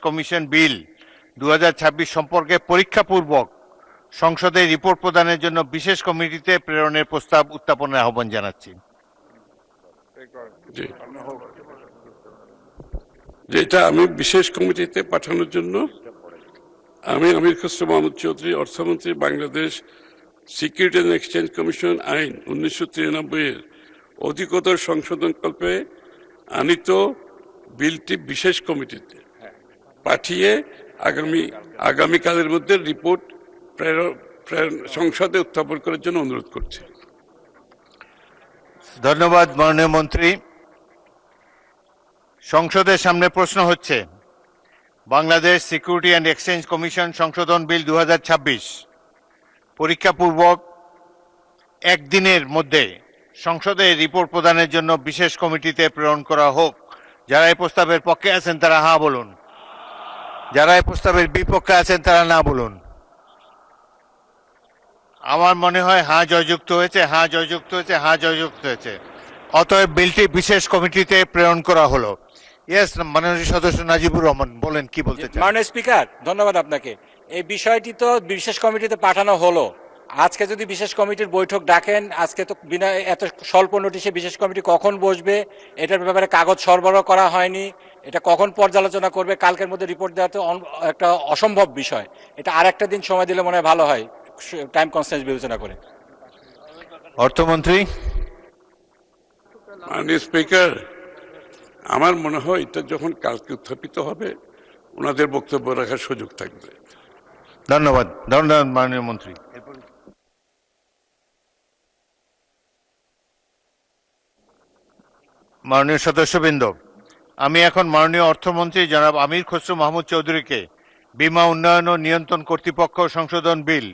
Commission বিল 2026 সম্পর্কে পরীক্ষাপূর্বক সংসদে report প্রদানের জন্য বিশেষ কমিটিতে প্রেরণের প্রস্তাব উত্থাপনের আহ্বান জানাচ্ছি। যেটা আমি বিশেষ কমিটিতে পাঠানোর জন্য আমি আমির খসরু মাহমুদ চৌধুরী, অর্থমন্ত্রী, Bangladesh security and exchange commission আইন 1993 এর অধিকতর সংশোধনকল্পে আনিত বিলটি বিশেষ কমিটিতে পাঠিয়ে আগামীকালের মধ্যে রিপোর্ট সংসদে উত্থাপন করার জন্য অনুরোধ করছি। ধন্যবাদ মাননীয় মন্ত্রী। সংসদের সামনে প্রশ্ন হচ্ছে Bangladesh security and exchange commission সংশোধন বিল 2026 পরীক্ষাপূর্বক একদিনের মধ্যে সংসদে রিপোর্ট প্রদানের জন্য বিশেষ কমিটিতে প্রেরণ করা হোক। যারা এই প্রস্তাবের পক্ষে আছেন তারা হ্যাঁ বলুন, যারা এই প্রস্তাবের বিপক্ষে আছেন তারা না বলুন। আমার মনে হয় হ্যাঁ জয়যুক্ত হয়েছে, হ্যাঁ জয়যুক্ত হয়েছে, হ্যাঁ জয়যুক্ত হয়েছে। অতএব বিলটি বিশেষ কমিটিতে প্রেরণ করা হলো। ইয়েস, মাননীয় সদস্য নাজিবুর রহমান বলেন, কি বলতে চান? মাননীয় স্পিকার, ধন্যবাদ আপনাকে। এই বিষয়টি তো বিশেষ কমিটিতে পাঠানো হলো। আজকে যদি বিশেষ কমিটির বৈঠক ডাকেন, আজকে তো বিনা এত স্বল্প নোটিশে বিশেষ কমিটি কখন বসবে, এটার ব্যাপারে কাগজ সরবরাহ করা হয়নি। এটা কখন পর্যালোচনা করবে, কালকের মধ্যে রিপোর্ট দেওয়া তো একটা অসম্ভব বিষয়। এটা আর একটা দিন সময় দিলে মনে হয় ভালো হয়, টাইম কনস্ট্যান্ট বিবেচনা করে। অর্থমন্ত্রী। মাননীয় স্পিকার, আমার মনে হয় এটা যখন কালকে উত্থাপিত হবে ওনাদের বক্তব্য রাখার সুযোগ থাকবে। ধন্যবাদ, ধন্যবাদ মাননীয় মন্ত্রী। মাননীয় সদস্যবৃন্দ, আমি এখন মাননীয় অর্থমন্ত্রী জনাব আমির খসরু মাহমুদ চৌধুরীকে বীমা উন্নয়ন ও নিয়ন্ত্রণ কর্তৃপক্ষ সংশোধন বিল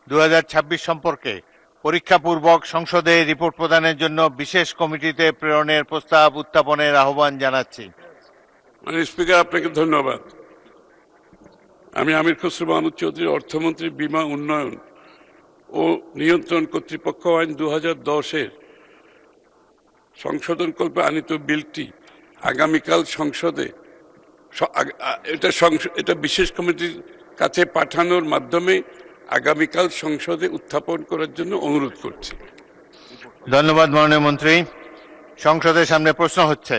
2026 সম্পর্কে পরীক্ষাপূর্বক সংসদে রিপোর্ট প্রদানের জন্য বিশেষ কমিটিতে প্রেরণের প্রস্তাব উত্থাপনের আহ্বান জানাচ্ছি। মাননীয় স্পিকার, আপনাকে ধন্যবাদ। আমি আমির খসরু মাহমুদ চৌধুরী, অর্থমন্ত্রী, বীমা উন্নয়ন ও নিয়ন্ত্রণ কর্তৃপক্ষ আইন 2010-এর সংশোধনকল্পে আনিত বিলটি আগামীকাল সংসদে এটা বিশেষ কমিটির কাছে পাঠানোর মাধ্যমে আগামীকাল সংসদে উত্থাপন করার জন্য অনুরোধ করছি। ধন্যবাদ মাননীয় মন্ত্রী। সংসদের সামনে প্রশ্ন হচ্ছে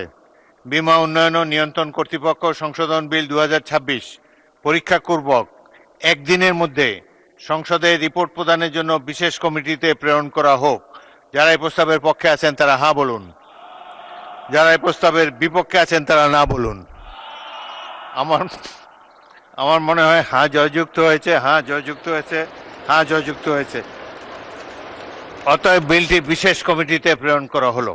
বীমা উন্নয়ন ও নিয়ন্ত্রণ কর্তৃপক্ষ সংশোধন বিল 2026 পরীক্ষাপূর্বক একদিনের মধ্যে সংসদে রিপোর্ট প্রদানের জন্য বিশেষ কমিটিতে প্রেরণ করা হোক। যারা এই প্রস্তাবের পক্ষে আছেন তারা হ্যাঁ বলুন, যারা এই প্রস্তাবের বিপক্ষে আছেন তারা না বলুন। আমার মনে হয় হ্যাঁ জয়যুক্ত হয়েছে, হ্যাঁ জয়যুক্ত হয়েছে, হ্যাঁ জয়যুক্ত হয়েছে। অতএব বিলটি বিশেষ কমিটিতে প্রেরণ করা হলো।